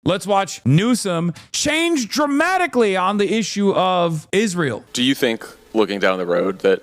let's watch Newsom change dramatically on the issue of Israel. Do you think, looking down the road, that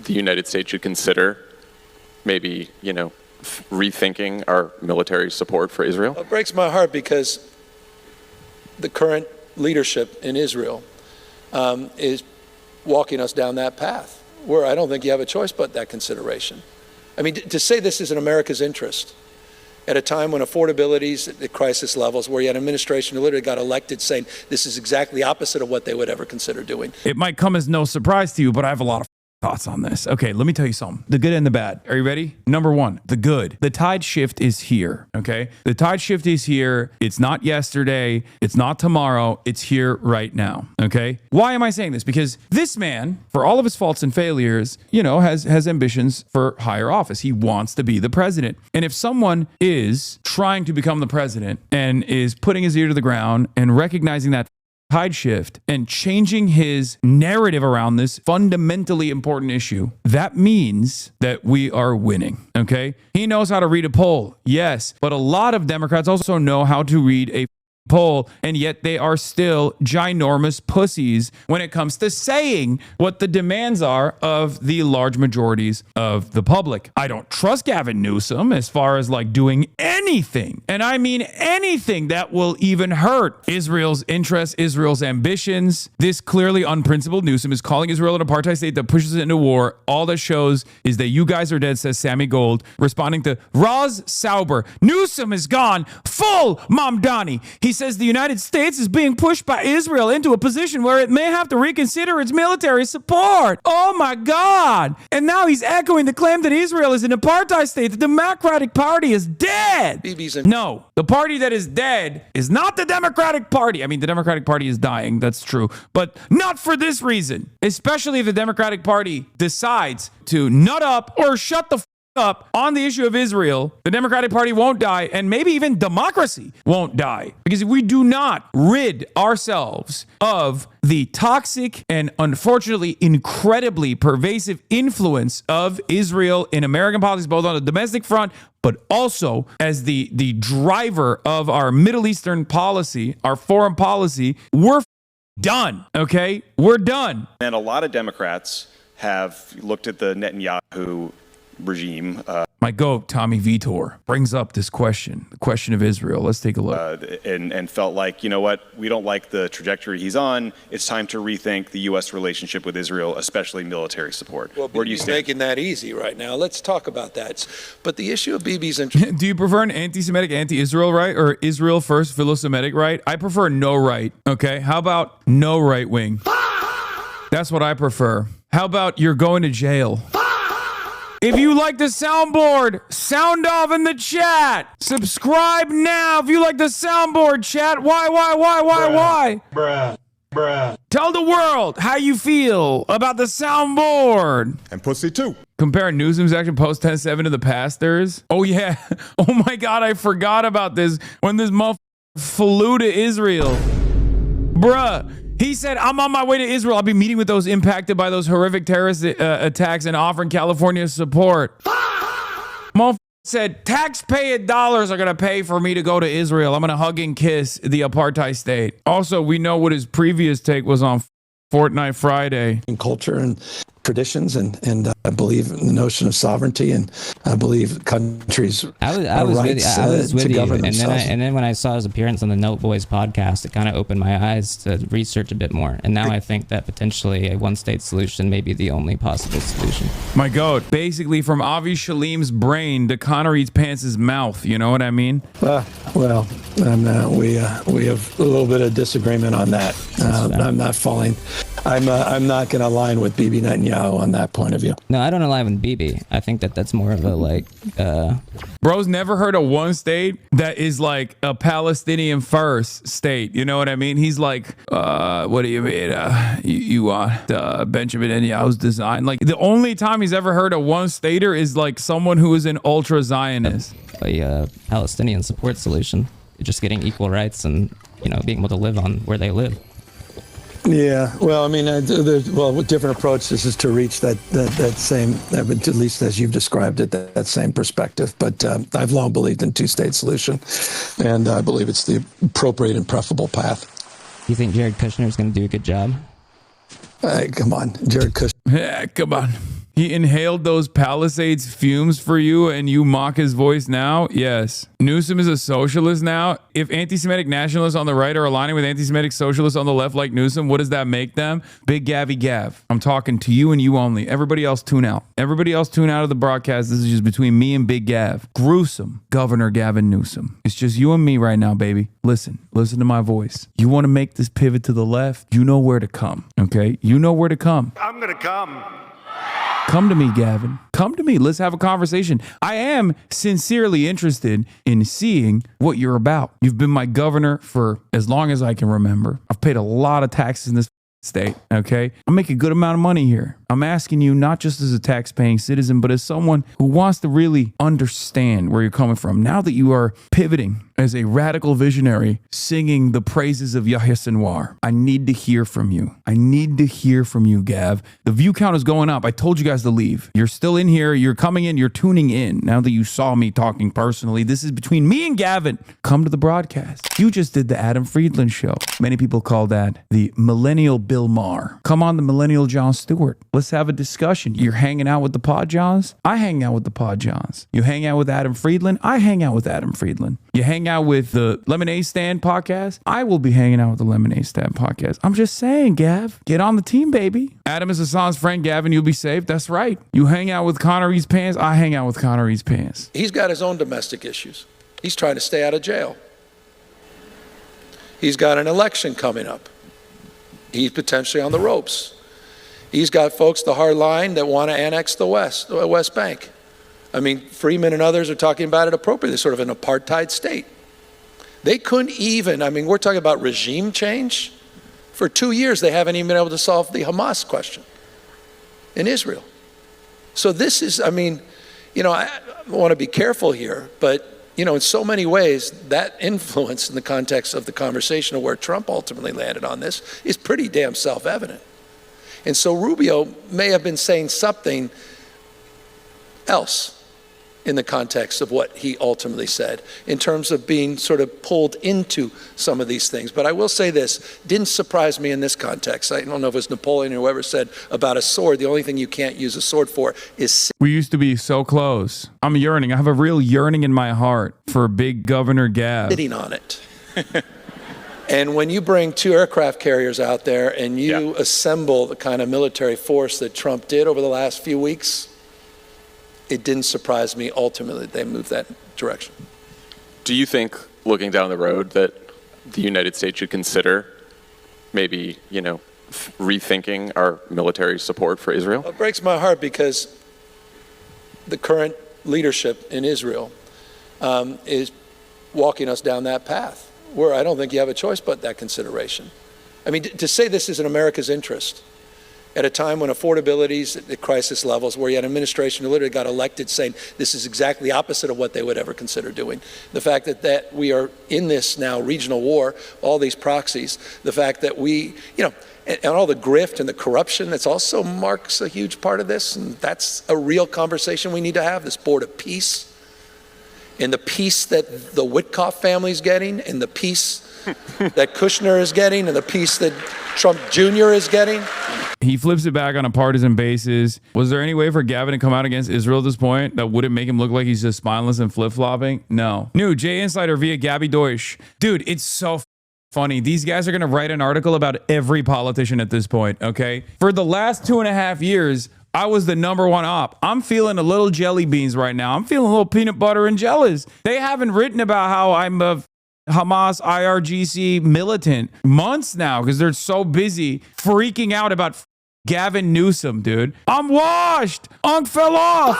the United States should consider maybe, rethinking our military support for Israel? It breaks my heart because the current leadership in Israel is walking us down that path where I don't think you have a choice but that consideration. I mean, to say this is in America's interest at a time when affordability is at crisis levels, where you had an administration who literally got elected saying this is exactly the opposite of what they would ever consider doing. It might come as no surprise to you, but I have a lot of thoughts on this. Okay, let me tell you something. The good and the bad. Are you ready? Number one, the good. The tide shift is here, okay? The tide shift is here. It's not yesterday. It's not tomorrow. It's here right now, okay? Why am I saying this? Because this man, for all of his faults and failures, has ambitions for higher office. He wants to be the president. And if someone is trying to become the president and is putting his ear to the ground and recognizing that tide shift and changing his narrative around this fundamentally important issue, that means that we are winning, okay? He knows how to read a poll, yes, but a lot of Democrats also know how to read a poll, and yet they are still ginormous pussies when it comes to saying what the demands are of the large majorities of the public. I don't trust Gavin Newsom as far as doing anything, and I mean anything, that will even hurt Israel's interests, Israel's ambitions. This clearly unprincipled Newsom is calling Israel an apartheid state that pushes it into war. All that shows is that you guys are dead, says Sammy Gold, responding to Roz Sauber. Newsom is gone full Mamdani. He says the United States is being pushed by Israel into a position where it may have to reconsider its military support. Oh my God. And now he's echoing the claim that Israel is an apartheid state. The Democratic Party is dead. No, the party that is dead is not the Democratic Party. I mean, the Democratic Party is dying. That's true. But not for this reason, especially if the Democratic Party decides to nut up or shut the up on the issue of Israel. The Democratic Party won't die, and maybe even democracy won't die, because if we do not rid ourselves of the toxic and unfortunately incredibly pervasive influence of Israel in American politics, both on the domestic front but also as the driver of our Middle Eastern policy, our foreign policy, we're done, okay? We're done. And a lot of Democrats have looked at the Netanyahu regime. My goat, Tommy Vitor, brings up this question, the question of Israel. Let's take a look. And felt like, you know what, we don't like the trajectory he's on. It's time to rethink the U.S. relationship with Israel, especially military support. Well, where do you stand? Making that easy right now. Let's talk about that. But the issue of Bibi's interest. Do you prefer an anti-Semitic, anti-Israel right, or Israel first, philo-Semitic right? I prefer no right, okay? How about no right wing? That's what I prefer. How about you're going to jail? If you like the soundboard, sound off in the chat. Subscribe now if you like the soundboard, chat. Why? Bruh. Tell the world how you feel about the soundboard. And pussy too. Compare Newsom's action post 10-7 to the pastors. Oh yeah. Oh my God, I forgot about this. When this motherfucker flew to Israel. Bruh. He said, I'm on my way to Israel. I'll be meeting with those impacted by those horrific terrorist attacks and offering California support. Motherfucker said, taxpayer dollars are going to pay for me to go to Israel. I'm going to hug and kiss the apartheid state. Also, we know what his previous take was on Fortnite Friday. Culture and traditions, and I believe in the notion of sovereignty, and I believe countries. I was with you, and then when I saw his appearance on the Note Boys podcast, it kind of opened my eyes to research a bit more. And now I think that potentially a one-state solution may be the only possible solution. My God, basically from Avi Shalim's brain to Connor Eats Pants' mouth. You know what I mean? Well, we have a little bit of disagreement on that. I'm not falling. I'm not going to align with Bibi Netanyahu on that point of view. No, I don't align with Bibi. I think that that's more of a Bro's never heard of one state that is like a Palestinian first state. You know what I mean? He's like, what do you mean? You want Benjamin Netanyahu's design? Like the only time he's ever heard of one stater is like someone who is an ultra Zionist. A Palestinian support solution. Just getting equal rights and being able to live on where they live. Yeah, well, I mean, with different approaches is to reach that same, at least as you've described it, that same perspective. But I've long believed in two-state solution, and I believe it's the appropriate and preferable path. You think Jared Kushner is going to do a good job? Come on, Jared Kushner. Yeah, come on. He inhaled those Palisades fumes for you and you mock his voice now? Yes. Newsom is a socialist now? If anti-Semitic nationalists on the right are aligning with anti-Semitic socialists on the left like Newsom, what does that make them? Big Gavy Gav. I'm talking to you and you only. Everybody else tune out. Everybody else tune out of the broadcast. This is just between me and Big Gav. Gruesome Governor Gavin Newsom. It's just you and me right now, baby. Listen to my voice. You want to make this pivot to the left? You know where to come, okay? You know where to come. I'm going to come. Come to me, Gavin. Come to me. Let's have a conversation. I am sincerely interested in seeing what you're about. You've been my governor for as long as I can remember. I've paid a lot of taxes in this state, okay? I make a good amount of money here. I'm asking you not just as a tax-paying citizen, but as someone who wants to really understand where you're coming from. Now that you are pivoting as a radical visionary, singing the praises of Yahya Sinwar, I need to hear from you. I need to hear from you, Gav. The view count is going up. I told you guys to leave. You're still in here. You're coming in. You're tuning in. Now that you saw me talking personally, this is between me and Gavin. Come to the broadcast. You just did the Adam Friedland show. Many people call that the millennial Bill Maher. Come on, the millennial Jon Stewart. Let's have a discussion. You're hanging out with the Pod Johns? I hang out with the Pod Johns. You hang out with Adam Friedland? I hang out with Adam Friedland. You hang out with the Lemonade Stand podcast? I will be hanging out with the Lemonade Stand podcast. I'm just saying, Gav, get on the team, baby. Adam is Hasan's friend. Gavin, you'll be safe. That's right. You hang out with Connor East Pants? I hang out with Connor East Pants. He's got his own domestic issues. He's trying to stay out of jail. He's got an election coming up. He's potentially on the ropes. He's got folks, the hard line, that want to annex the West Bank. I mean, Freeman and others are talking about it appropriately, sort of an apartheid state. They couldn't even, I mean, we're talking about regime change. For 2 years, they haven't even been able to solve the Hamas question in Israel. So this is, I mean, you know, I want to be careful here, but, you know, in so many ways, that influence in the context of the conversation of where Trump ultimately landed on this is pretty damn self-evident. And so Rubio may have been saying something else in the context of what he ultimately said in terms of being sort of pulled into some of these things. But I will say this, didn't surprise me in this context. I don't know if it was Napoleon or whoever said about a sword, the only thing you can't use a sword for is... We used to be so close. I'm yearning. I have a real yearning in my heart for big Governor Gav. Sitting on it. And when you bring 2 aircraft carriers out there and you assemble the kind of military force that Trump did over the last few weeks, it didn't surprise me ultimately they moved that direction. Do you think, looking down the road, that the United States should consider maybe, you know, rethinking our military support for Israel? It breaks my heart because the current leadership in Israel is walking us down that path, where I don't think you have a choice but that consideration. I mean, to say this is in America's interest at a time when affordability is at crisis levels, where you had an administration who literally got elected saying this is exactly the opposite of what they would ever consider doing. The fact that we are in this now regional war, all these proxies, the fact that we, you know, and all the grift and the corruption that's also marks a huge part of this, and that's a real conversation we need to have, this board of peace. And the peace that the Witkoff family's getting, and the peace that Kushner is getting, and the peace that Trump Jr. is getting. He flips it back on a partisan basis. Was there any way for Gavin to come out against Israel at this point that wouldn't make him look like he's just spineless and flip-flopping? No. New J Insider via Gabby Deutsch. Dude, it's so funny. These guys are going to write an article about every politician at this point, okay? For the last 2.5 years, I was the #1 op. I'm feeling a little jelly beans right now. I'm feeling a little peanut butter and jellies. They haven't written about how I'm a Hamas IRGC militant months now because they're so busy freaking out about Gavin Newsom, dude. I'm washed. Unk fell off.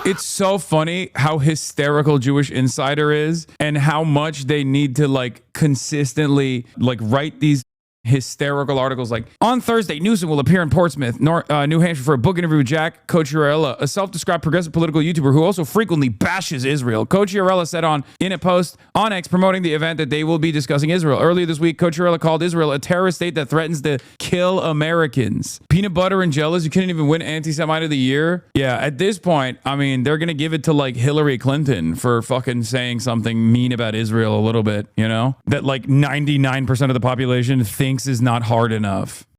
It's so funny how hysterical Jewish Insider is and how much they need to like consistently like write these hysterical articles like, on Thursday, Newsom will appear in Portsmouth, New Hampshire for a book interview with Jack Cocchiarella, a self-described progressive political YouTuber who also frequently bashes Israel. Cocchiarella said in a post on X promoting the event that they will be discussing Israel. Earlier this week, Cocchiarella called Israel a terrorist state that threatens to kill Americans. Peanut butter and jellies, you couldn't even win anti-Semite of the year? Yeah, at this point, I mean, they're going to give it to like Hillary Clinton for fucking saying something mean about Israel a little bit, you know? That like 99% of the population thinks is not hard enough.